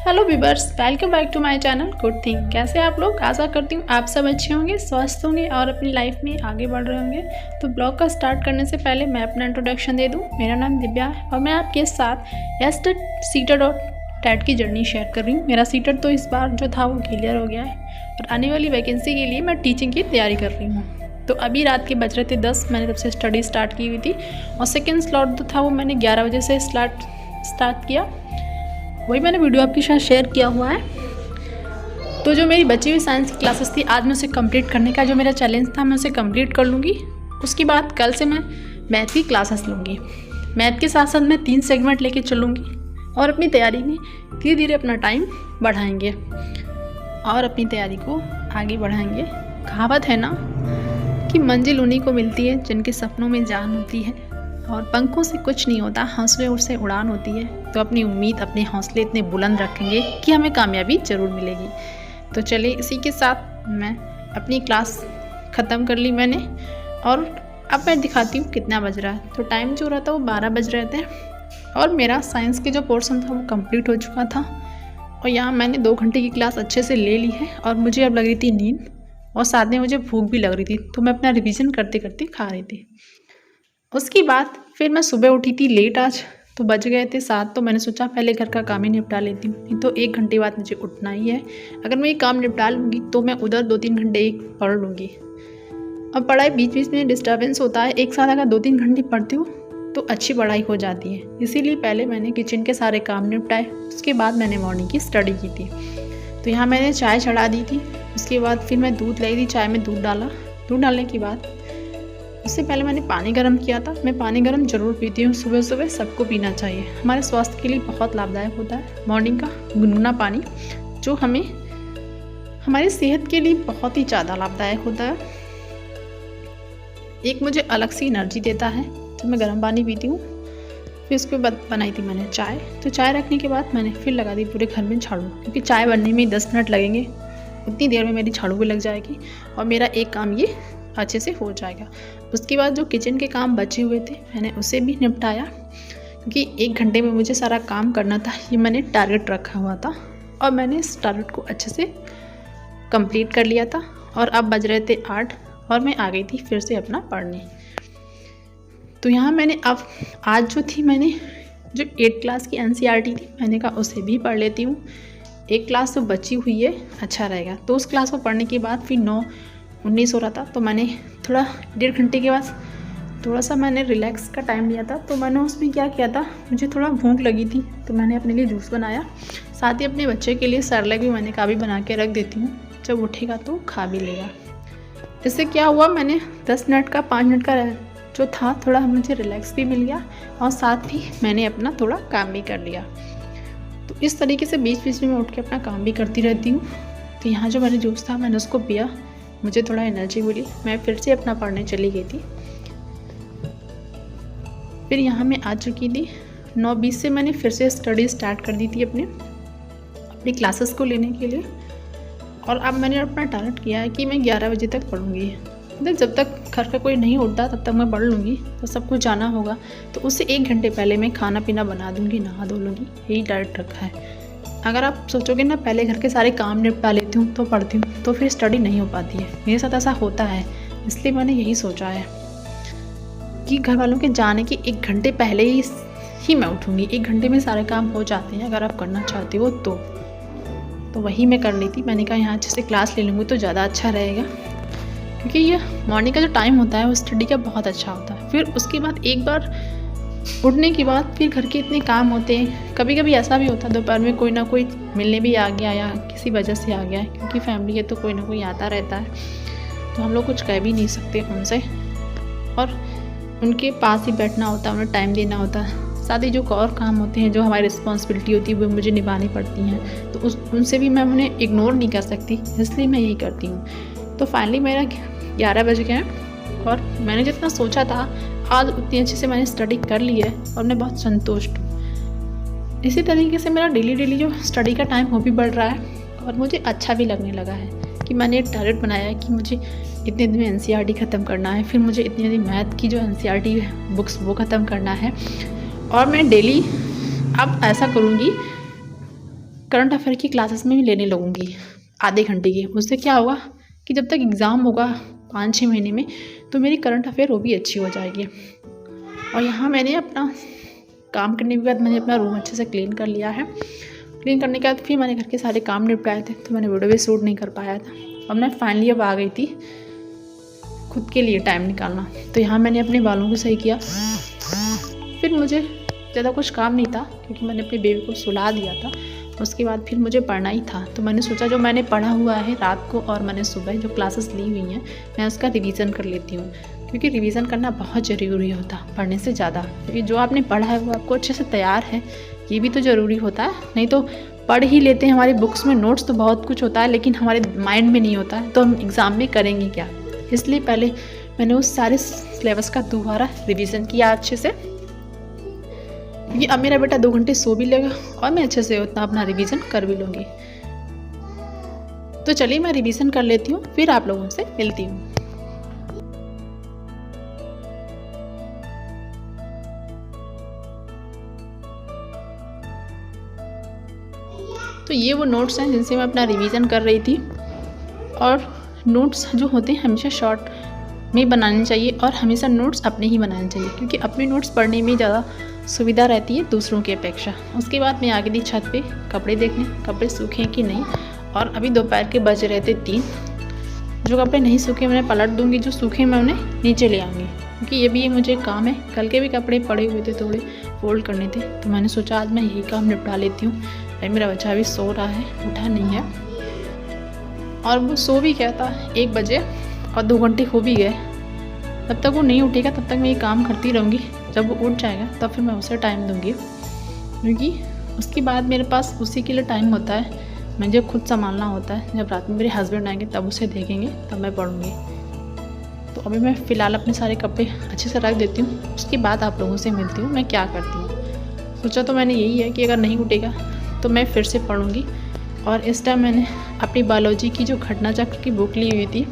Hello viewers, welcome back to my channel good thing. कैसे आप लोग? आशा करती हूँ आप सब अच्छे होंगे, स्वस्थ होंगे और अपनी लाइफ में आगे बढ़ रहे होंगे। तो ब्लॉग का स्टार्ट करने से पहले मैं अपना इंट्रोडक्शन दे दूँ। मेरा नाम दिव्या है और मैं आपके साथ एस्टेट सीटेड और टेट की जर्नी शेयर कर रही हूँ। मेरा सीटेड तो इस बार जो था वो क्लियर हो गया है और आने वाली वैकेंसी के लिए मैं टीचिंग की तैयारी कर रही हूँ। तो अभी रात के बज रहे थे 10, मैंने तब से स्टडी स्टार्ट की हुई थी और सेकेंड स्लॉट जो था वो मैंने 11 बजे से स्टार्ट किया। वही मैंने वीडियो आपके साथ शेयर किया हुआ है। तो जो मेरी बची हुई साइंस की क्लासेस थी, आज मैं उसे कंप्लीट करने का जो मेरा चैलेंज था मैं उसे कंप्लीट कर लूँगी। उसके बाद कल से मैं मैथ की क्लासेस लूँगी। मैथ के साथ साथ मैं 3 सेगमेंट लेके चलूँगी और अपनी तैयारी में धीरे धीरे अपना टाइम बढ़ाएंगे और अपनी तैयारी को आगे बढ़ाएंगे। कहावत है ना कि मंजिल उन्हीं को मिलती है जिनके सपनों में जान होती है और पंखों से कुछ नहीं होता, हौसले से उड़ान होती है। तो अपनी उम्मीद, अपने हौसले इतने बुलंद रखेंगे कि हमें कामयाबी ज़रूर मिलेगी। तो चलिए, इसी के साथ मैं अपनी क्लास ख़त्म कर ली मैंने और अब मैं दिखाती हूँ कितना बज रहा है। तो टाइम जो रहा था वो 12 बज रहे थे और मेरा साइंस के जो पोर्शन था वो कंप्लीट हो चुका था और यहाँ मैंने 2 घंटे की क्लास अच्छे से ले ली है और मुझे अब लग रही थी नींद और साथ में मुझे भूख भी लग रही थी। तो मैं अपना रिविज़न करते करते खा रही थी। उसके बाद फिर मैं सुबह उठी थी लेट आज, तो बज गए थे 7। तो मैंने सोचा पहले घर का काम ही निपटा लेती हूँ, नहीं तो 1 घंटे बाद मुझे उठना ही है। अगर मैं ये काम निपटा लूँगी तो मैं उधर 2-3 घंटे पढ़ लूँगी। अब पढ़ाई बीच बीच में डिस्टर्बेंस होता है, एक साथ अगर 2-3 घंटे पढ़ती हूँ तो अच्छी पढ़ाई हो जाती है। इसीलिए पहले मैंने किचन के सारे काम निपटाए, उसके बाद मैंने मॉर्निंग की स्टडी की थी। तो यहाँ मैंने चाय चढ़ा दी थी। उसके बाद फिर मैं दूध लाई थी, चाय में दूध डाला। दूध डालने के बाद उससे पहले मैंने पानी गर्म किया था। मैं पानी गर्म ज़रूर पीती हूँ, सुबह सुबह सबको पीना चाहिए, हमारे स्वास्थ्य के लिए बहुत लाभदायक होता है। मॉर्निंग का गुनगुना पानी जो हमें हमारी सेहत के लिए बहुत ही ज़्यादा लाभदायक होता है। एक मुझे अलग सी एनर्जी देता है जब मैं गर्म पानी पीती हूँ। फिर उसके बाद बनाई थी मैंने चाय। तो चाय रखने के बाद मैंने फिर लगा दी पूरे घर में झाड़ू, क्योंकि चाय बनने में 10 मिनट लगेंगे, उतनी देर में मेरी झाड़ू भी लग जाएगी और मेरा एक काम ये अच्छे से हो जाएगा। उसके बाद जो किचन के काम बचे हुए थे मैंने उसे भी निपटाया, क्योंकि 1 घंटे में मुझे सारा काम करना था। ये मैंने टारगेट रखा हुआ था और मैंने इस टारगेट को अच्छे से कंप्लीट कर लिया था। और अब बज रहे थे 8 और मैं आ गई थी फिर से अपना पढ़ने। तो यहाँ मैंने अब आज जो थी मैंने जो 8 क्लास की NCERT थी, मैंने कहा उसे भी पढ़ लेती हूँ। एक क्लास तो बची हुई है, अच्छा रहेगा। तो उस क्लास को पढ़ने के बाद फिर 9:19 हो रहा था, तो मैंने थोड़ा 1.5 घंटे के बाद थोड़ा सा मैंने रिलैक्स का टाइम लिया था। तो मैंने उसमें क्या किया था, मुझे थोड़ा भूख लगी थी तो मैंने अपने लिए जूस बनाया, साथ ही अपने बच्चे के लिए सेरेलैक भी मैंने कहा भी बना के रख देती हूँ, जब उठेगा तो खा भी लेगा। इससे क्या हुआ, मैंने 10 मिनट का 5 मिनट का जो था थोड़ा मुझे रिलैक्स भी मिल गया और साथ ही मैंने अपना थोड़ा काम भी कर लिया। तो इस तरीके से बीच बीच में मैं उठ के अपना काम भी करती रहती हूँ। तो यहाँ जो मैंने जूस था मैंने उसको पिया, मुझे थोड़ा एनर्जी मिली, मैं फिर से अपना पढ़ने चली गई थी। फिर यहाँ मैं आ चुकी थी 9:20 से मैंने फिर से स्टडी स्टार्ट कर दी थी अपनी क्लासेस को लेने के लिए। और अब मैंने अपना टारगेट किया है कि मैं 11 बजे तक पढ़ूँगी। मतलब जब तक घर का कोई नहीं उठता तब तक मैं पढ़ लूँगी। तो सबको जाना होगा तो उससे 1 घंटे पहले मैं खाना पीना बना दूँगी, नहा धो लूँगी, यही टारगेट रखा है। अगर आप सोचोगे ना पहले घर के सारे काम निपटा लेती हूँ तो पढ़ती हूँ, तो फिर स्टडी नहीं हो पाती है। मेरे साथ ऐसा होता है, इसलिए मैंने यही सोचा है कि घर वालों के जाने के 1 घंटे पहले ही मैं उठूँगी। 1 घंटे में सारे काम हो जाते हैं अगर आप करना चाहते हो तो वही मैं कर ली थी। मैंने कहा यहाँ अच्छे से क्लास ले लूँगी तो ज़्यादा अच्छा रहेगा, क्योंकि ये मॉर्निंग का जो टाइम होता है वो स्टडी का बहुत अच्छा होता है। फिर उसके बाद एक बार उठने के बाद फिर घर के इतने काम होते हैं। कभी कभी ऐसा भी होता है दोपहर में कोई ना कोई मिलने भी आ गया या किसी वजह से आ गया है, क्योंकि फैमिली है तो कोई ना कोई आता रहता है, तो हम लोग कुछ कह भी नहीं सकते उनसे और उनके पास ही बैठना होता है, उन्हें टाइम देना होता है। साथ ही जो और काम होते हैं जो हमारी रिस्पॉन्सिबिलिटी होती है वो मुझे निभानी पड़ती हैं, तो उनसे भी मैं उन्हें इग्नोर नहीं कर सकती, इसलिए मैं यही करती हूँ। तो फाइनली मेरा 11 बज गए और मैंने जितना सोचा था आज उतनी अच्छे से मैंने स्टडी कर ली है और मैं बहुत संतुष्ट हूँ। इसी तरीके से मेरा डेली जो स्टडी का टाइम वो भी बढ़ रहा है और मुझे अच्छा भी लगने लगा है कि मैंने एक टारगेट बनाया है कि मुझे इतने दिन में NCERT ख़त्म करना है, फिर मुझे इतने दिन मैथ की जो NCERT बुक्स वो ख़त्म करना है। और मैं डेली अब ऐसा करूँगी करंट अफेयर की क्लासेस में भी लेने लगूँगी आधे घंटे की। उससे क्या होगा कि जब तक एग्ज़ाम होगा 5-6 महीने में, तो मेरी करंट अफेयर वो भी अच्छी हो जाएगी। और यहाँ मैंने अपना काम करने के बाद मैंने अपना रूम अच्छे से क्लीन कर लिया है। क्लीन करने के बाद फिर मैंने घर के सारे काम निपटाए थे, तो मैंने वीडियो भी शूट नहीं कर पाया था। और मैं फाइनली अब आ गई थी खुद के लिए टाइम निकालना। तो यहाँ मैंने अपने बालों को सही किया। फिर मुझे ज़्यादा कुछ काम नहीं था क्योंकि मैंने अपनी बेबी को सुला दिया था। उसके बाद फिर मुझे पढ़ना ही था, तो मैंने सोचा जो मैंने पढ़ा हुआ है रात को और मैंने सुबह जो क्लासेस ली हुई हैं मैं उसका रिवीजन कर लेती हूँ, क्योंकि रिवीजन करना बहुत ज़रूरी होता पढ़ने से ज़्यादा। क्योंकि जो आपने पढ़ा है वो आपको अच्छे से तैयार है, ये भी तो ज़रूरी होता है। नहीं तो पढ़ ही लेते हैं, हमारी बुक्स में नोट्स तो बहुत कुछ होता है लेकिन हमारे माइंड में नहीं होता है, तो हम एग्ज़ाम में करेंगे क्या। इसलिए पहले मैंने उस सारे सिलेबस का दोबारा रिवीजन किया अच्छे से, क्योंकि अब मेरा बेटा 2 घंटे सो भी लेगा और मैं अच्छे से उतना अपना रिवीजन कर भी लूँगी। तो चलिए मैं रिवीजन कर लेती हूँ, फिर आप लोगों से मिलती हूँ। तो ये वो नोट्स हैं जिनसे मैं अपना रिवीजन कर रही थी। और नोट्स जो होते हैं हमेशा शॉर्ट में बनाने चाहिए और हमेशा नोट्स अपने ही बनाने चाहिए, क्योंकि अपने नोट्स पढ़ने में ज़्यादा सुविधा रहती है दूसरों की अपेक्षा। उसके बाद मैं आ गई थी छत पे कपड़े देखने, कपड़े सूखे हैं कि नहीं। और अभी दोपहर के बज रहे थे 3। जो कपड़े नहीं सूखे मैं पलट दूँगी, जो सूखे मैं उन्हें नीचे ले आऊँगी, क्योंकि ये भी मुझे काम है। कल के भी कपड़े पड़े हुए थे, थोड़े फोल्ड करने थे, तो मैंने सोचा आज मैं यही काम निपटा लेती हूँ। अभी मेरा बच्चा भी सो रहा है, उठा नहीं है। और वो सो भी गया था 1 बजे और 2 घंटे हो भी गए। तब तक वो नहीं उठेगा तब तक मैं ये काम करती रहूँगी। जब वो उठ जाएगा तब फिर मैं उसे टाइम दूँगी, क्योंकि उसके बाद मेरे पास उसी के लिए टाइम होता है। मुझे खुद संभालना होता है। जब रात में मेरे हस्बैंड आएंगे तब उसे देखेंगे, तब मैं पढ़ूँगी। तो अभी मैं फ़िलहाल अपने सारे कपड़े अच्छे से रख देती हूँ, उसके बाद आप लोगों से मिलती हूँ मैं क्या करती हूँ। सोचा तो मैंने यही है कि अगर नहीं उठेगा तो मैं फिर से पढ़ूँगी। और इस टाइम मैंने अपनी बायोलॉजी की जो घटना चक्र की बुक ली हुई थी,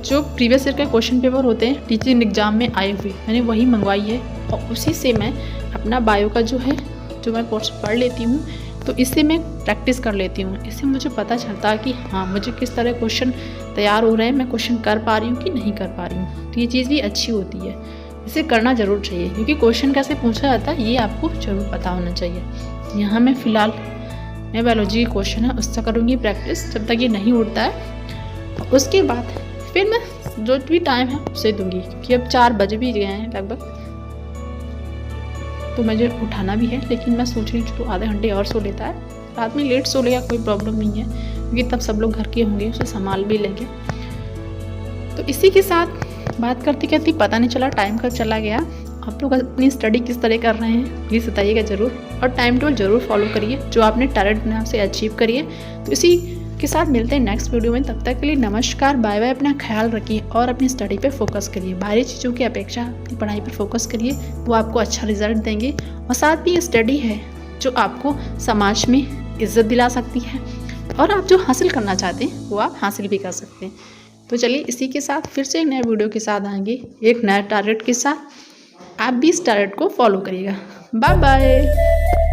जो प्रीवियस ईयर के क्वेश्चन पेपर होते हैं टीचिंग एग्ज़ाम में आए हुए, मैंने वही मंगवाई है। और उसी से मैं अपना बायो का जो मैं पोर्शन पढ़ लेती हूँ, तो इससे मैं प्रैक्टिस कर लेती हूँ। इससे मुझे पता चलता है कि हाँ मुझे किस तरह क्वेश्चन तैयार हो रहे हैं, मैं क्वेश्चन कर पा रही हूँ कि नहीं कर पा रही हूँ। तो ये चीज़ भी अच्छी होती है, इसे करना ज़रूर चाहिए, क्योंकि क्वेश्चन कैसे पूछा जाता है ये आपको ज़रूर पता होना चाहिए। यहाँ मैं फ़िलहाल बायोलॉजी की क्वेश्चन है उससे करूँगी प्रैक्टिस जब तक ये नहीं उठता है। उसके बाद फिर मैं जो भी टाइम है उसे दूंगी, क्योंकि अब 4 बज भी गए हैं लगभग, तो मुझे उठाना भी है। लेकिन मैं सोच रही हूँ चलो आधे घंटे और सो लेता है, रात में लेट सो लेगा कोई प्रॉब्लम नहीं है, क्योंकि तब सब लोग घर के होंगे, उसे संभाल भी लेंगे। तो इसी के साथ बात करते करते पता नहीं चला टाइम कब चला गया। आप लोग अपनी स्टडी किस तरह कर रहे हैं प्लीज़ बताइएगा ज़रूर, और टाइम टेबल ज़रूर फॉलो करिए, जो आपने टारगेट बनाया उसे अचीव करिए। तो इसी के साथ मिलते हैं नेक्स्ट वीडियो में। तब तक के लिए नमस्कार, बाय बाय। अपना ख्याल रखिए और अपनी स्टडी पे फोकस करिए। बाहरी चीज़ों की अपेक्षा अपनी पढ़ाई पर फोकस करिए, वो आपको अच्छा रिजल्ट देंगे। और साथ ही स्टडी है जो आपको समाज में इज्जत दिला सकती है, और आप जो हासिल करना चाहते हैं वो आप हासिल भी कर सकते हैं। तो चलिए इसी के साथ फिर से एक नए वीडियो के साथ आएंगे, एक नया टारगेट के साथ। आप भी इस टारगेट को फॉलो करिएगा। Bye bye.